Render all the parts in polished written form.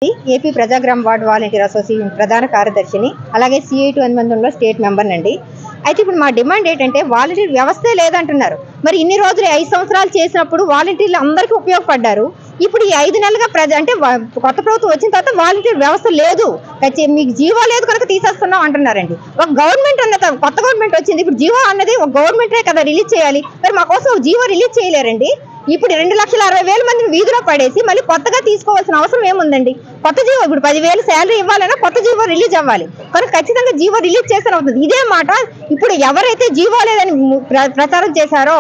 AP ప్రజాగ్రామ ward volunteer association ప్రధాన కార్యదర్శిని, అలాగే CI2 అనుబంధంలో state member అండి. అయితే ఇప్పుడు మా డిమాండ్ ఏంటంటే వాలంటీర్ వ్యవస్థే లేదంటున్నారు. మరి ఇన్ని రోజులు 5 సంవత్సరాలు చేసినప్పుడు వాలంటీర్లు అందరికీ ఉపయోగపడ్డారు. ఇప్పుడు ఈ 5 నెలలుగా అంటే కొత్త ప్రభుత్వం వచ్చిన తర్వాత వాలంటీర్ వ్యవస్థ లేదు, మీకు జీవో లేదు కనుక తీసేస్తున్నాం అంటున్నారండి. ఒక గవర్నమెంట్ కొత్త గవర్నమెంట్ వచ్చింది, ఇప్పుడు జీవో అన్నది ఒక గవర్నమెంటే కదా రిలీజ్ చేయాలి. మరి మా కోసం జీవో రిలీజ్ చేయలేరండి. ఇప్పుడు 2,60,000 మందిని వీధిలో పడేసి మళ్ళీ కొత్తగా తీసుకోవాల్సిన అవసరం ఏముందండి? కొత్త జీవో ఇప్పుడు 10,000 శాలరీ ఇవ్వాలన్నా కొత్త జీవో రిలీజ్ అవ్వాలి, కనుక ఖచ్చితంగా జీవో రిలీజ్ చేస్తూనే అవుతుంది. ఇదే మాట ఇప్పుడు ఎవరైతే జీవో లేదని ప్రచారం చేశారో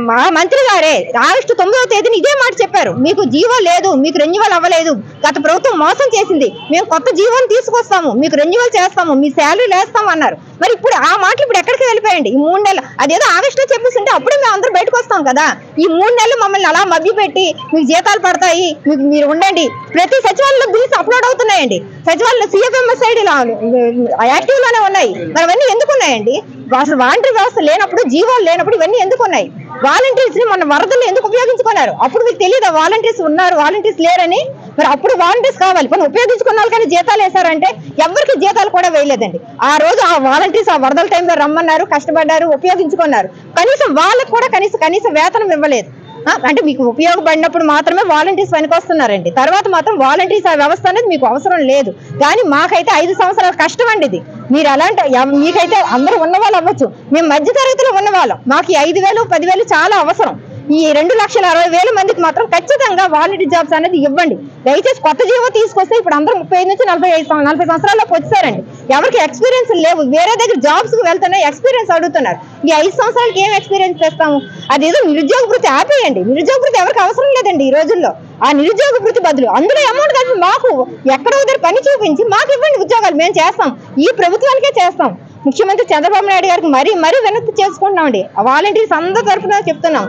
మా మంత్రి గారే ఆగస్టు 9వ తేదీని ఇదే మాట చెప్పారు, మీకు జీవో లేదు, మీకు రెన్యువల్ అవ్వలేదు, గత ప్రభుత్వం మోసం చేసింది, మేము కొత్త జీవోని తీసుకొస్తాము, మీకు రెన్యువల్ చేస్తాము, మీ శాలరీలు వేస్తాము అన్నారు. మరి ఇప్పుడు ఆ మాటలు ఇప్పుడు ఎక్కడికి వెళ్ళిపోయండి? ఈ 3 నెలలు అదేదో ఆగస్టులో చెప్పేసింటే అప్పుడే మేము అందరూ బయటకు వస్తాం కదా. ఈ 3 నెలలు మమ్మల్ని అలా మభ్య పెట్టి మీకు జీతాలు పడతాయి, మీరు ఉండండి, ప్రతి సచివాలయంలో బిల్స్ అప్లోడ్ అవుతున్నాయండి. సచివాలయంలో CFMS ID యాక్టివ్ లోనే ఉన్నాయి. మరి అవన్నీ ఎందుకు ఉన్నాయండి? అసలు వాలంటీర్ వ్యవస్థ లేనప్పుడు, జీవోలు లేనప్పుడు ఇవన్నీ ఎందుకు ఉన్నాయి? వాలంటీర్స్ ని మన వరదలు ఎందుకు ఉపయోగించుకున్నారు? అప్పుడు మీకు తెలియదా వాలంటీర్స్ ఉన్నారు, వాలంటీర్స్ లేరని? మరి అప్పుడు వాలంటీర్స్ కావాలి, మనం ఉపయోగించుకున్న వాళ్ళకని జీతాలు వేశారంటే ఎవరికి జీతాలు కూడా వేయలేదండి. ఆ రోజు ఆ వాలంటీర్స్ ఆ వరదల టైంలో రమ్మన్నారు, కష్టపడ్డారు, ఉపయోగించుకున్నారు, కనీసం వాళ్ళకు కూడా కనీస వేతనం ఇవ్వలేదు. అంటే మీకు ఉపయోగపడినప్పుడు మాత్రమే వాలంటీర్స్ పనికొస్తున్నారండి, తర్వాత మాత్రం వాలంటీర్స్ ఆ వ్యవస్థ అనేది మీకు అవసరం లేదు. కానీ మాకైతే 5 సంవత్సరాల కష్టం అండి ఇది. మీరు అలాంటి మీకైతే అందరూ ఉన్నవాళ్ళు అవ్వచ్చు, మేము మధ్య తరగతిలో ఉన్నవాళ్ళం, మాకు 5,000 10,000 చాలా అవసరం. ఈ 2,60,000 మందికి మాత్రం ఖచ్చితంగా వాలంటీర్ జాబ్స్ అనేది ఇవ్వండి. దయచేసి కొత్త జీవో తీసుకొస్తే ఇప్పుడు అందరూ 35 నుంచి 40 సంవత్సరాల్లోకి వచ్చారండి, ఎవరికి ఎక్స్పీరియన్స్ లేవు, వేరే దగ్గర జాబ్స్ కి వెళ్తున్నా ఎక్స్పీరియన్స్ అడుగుతున్నారు. ఈ 5 సంవత్సరాలకి ఏం ఎక్స్పీరియన్స్ చేస్తాము? అదేదో నిరుద్యోగ వృత్తి ఆపేయండి, నిరుద్యోగ వృత్తి ఎవరికి అవసరం లేదండి ఈ రోజుల్లో. ఆ నిరుద్యోగ వృత్తి బదులు అందులో అమౌంట్ కలిపి మాకు ఎక్కడో దగ్గర పని చూపించి మాకు ఇవ్వండి ఉద్యోగాలు, మేము చేస్తాం, ఈ ప్రభుత్వానికే చేస్తాం. ముఖ్యమంత్రి చంద్రబాబు నాయుడు గారికి మరీ వినతి చేసుకుంటున్నామండి. వాలంటీర్స్ అందరి తరఫున చెప్తున్నాం,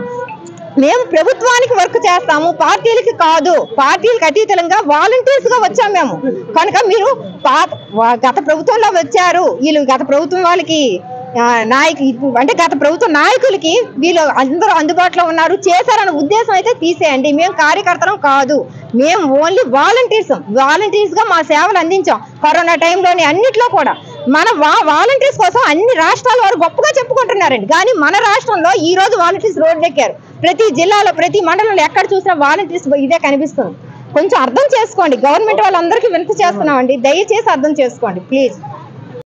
మేము ప్రభుత్వానికి వర్క్ చేస్తాము, పార్టీలకి కాదు. పార్టీలకు అతీతంగా వాలంటీర్స్ గా వచ్చాము మేము, కనుక మీరు గత ప్రభుత్వంలో వచ్చారు, వీళ్ళు గత ప్రభుత్వం వాళ్ళకి అంటే గత ప్రభుత్వ నాయకులకి వీళ్ళు అందరూ అందుబాటులో ఉన్నారు, చేశారన్న ఉద్దేశం అయితే తీసేయండి. మేము కార్యకర్తలం కాదు, మేము ఓన్లీ వాలంటీర్స్ గా మా సేవలు అందించాం. కరోనా టైంలోని అన్నిట్లో కూడా మన వాలంటీర్స్ కోసం అన్ని రాష్ట్రాల వారు గొప్పగా చెప్పుకుంటున్నారండి. కానీ మన రాష్ట్రంలో ఈ రోజు వాలంటీర్స్ రోడ్డు ఎక్కారు. ప్రతి జిల్లాలో ప్రతి మండలంలో ఎక్కడ చూసినా వాలంటీర్స్ ఇదే కనిపిస్తుంది. కొంచెం అర్థం చేసుకోండి, గవర్నమెంట్ వాళ్ళందరికీ వినతి చేస్తున్నామండి, దయచేసి అర్థం చేసుకోండి ప్లీజ్.